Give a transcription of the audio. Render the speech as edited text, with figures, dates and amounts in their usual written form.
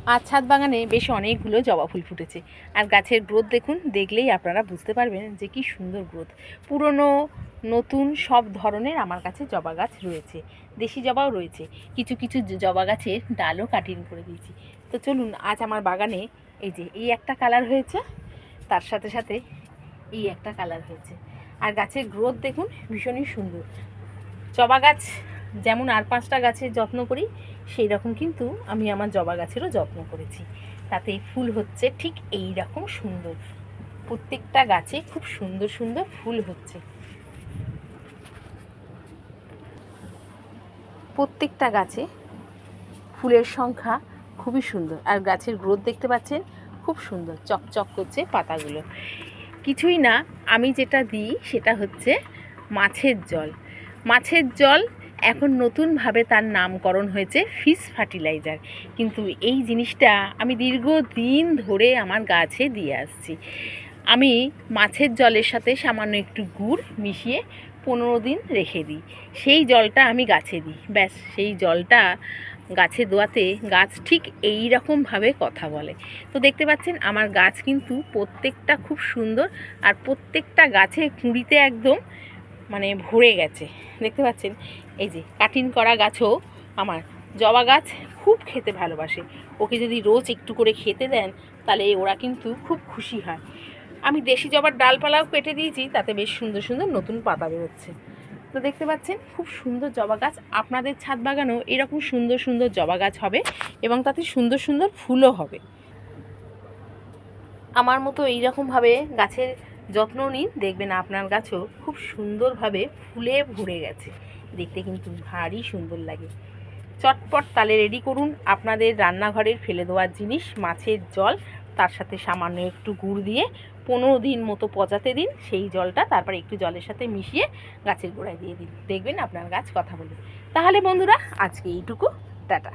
আর ছাদ বাগানে বেশ অনেকগুলো জবা ফুল ফুটেছে। আর গাছের গ্রোথ দেখুন, দেখলেই আপনারা বুঝতে পারবেন যে কি সুন্দর গ্রোথ। পুরনো নতুন সব ধরনের আমার কাছে জবা গাছ রয়েছে, দেশি জবাও রয়েছে। কিছু কিছু জবা গাছের ডালও কাটিং করে দিয়েছি। তো চলুন, আজ আমার বাগানে এই একটা কালার হয়েছে, তার সাথে সাথে এই একটা কালার হয়েছে। আর গাছের গ্রোথ দেখুন, ভীষণই সুন্দর। জবা গাছ যেমন আর 5টা গাছের যত্ন করি, সেই রকম কিন্তু আমি আমার জবা গাছেরও যত্ন করেছি। তাতে ফুল হচ্ছে ঠিক এই রকম সুন্দর। প্রত্যেকটা গাছে খুব সুন্দর সুন্দর ফুল হচ্ছে। প্রত্যেকটা গাছে ফুলের সংখ্যা খুবই সুন্দর। আর গাছের গ্রোথ দেখতে পাচ্ছেন, খুব সুন্দর চকচক করছে পাতাগুলো। কিছুই না, আমি যেটা দিই সেটা হচ্ছে মাছের জল। মাছের জল এখন নতুনভাবে তার নামকরণ হয়েছে ফিশ ফার্টিলাইজার। কিন্তু এই জিনিসটা আমি দীর্ঘদিন ধরে আমার গাছে দিয়ে আসছি। আমি মাছের জলের সাথে সামান্য একটু গুড় মিশিয়ে 15 দিন রেখে দিই। সেই জলটা আমি গাছে দিই। ব্যাস, সেই জলটা গাছে দেওয়াতে গাছ ঠিক এই রকমভাবে কথা বলে। তো দেখতে পাচ্ছেন আমার গাছ কিন্তু প্রত্যেকটা খুব সুন্দর। আর প্রত্যেকটা গাছে কুঁড়িতে একদম ভরে গেছে। দেখতে পাচ্ছেন, এই যে কাটিং করা গাছও আমার। জবা গাছ খুব খেতে ভালোবাসে। ওকে যদি রোজ একটু করে খেতে দেন, তাহলে ওরা কিন্তু খুব খুশি হয়। আমি দেশি জবার ডালপালাও কেটে দিয়েছি, তাতে বেশ সুন্দর সুন্দর নতুন পাতা বেরোচ্ছে। তো দেখতে পাচ্ছেন খুব সুন্দর জবা গাছ। আপনাদের ছাদ বাগানেও এরকম সুন্দর সুন্দর জবা গাছ হবে এবং তাতে সুন্দর সুন্দর ফুলও হবে। আমার মতো এইরকমভাবে গাছের যত্ন নিন, দেখবেন আপনার গাছও খুব সুন্দরভাবে ফুলে ভরে গেছে। দেখতে কিন্তু ভারী সুন্দর লাগে। চটপট তালে রেডি করুন আপনাদের রান্নাঘরের ফেলে দেওয়ার জিনিস, মাছের জল, তার সাথে সামান্য একটু গুড় দিয়ে 15 দিন মতো পচাতে দিন। সেই জলটা তারপর একটু জলের সাথে মিশিয়ে গাছের গোড়ায় দিয়ে দিন, দেখবেন আপনার গাছ কথা বলবে। তাহলে বন্ধুরা, আজকে এইটুকু, টাটা।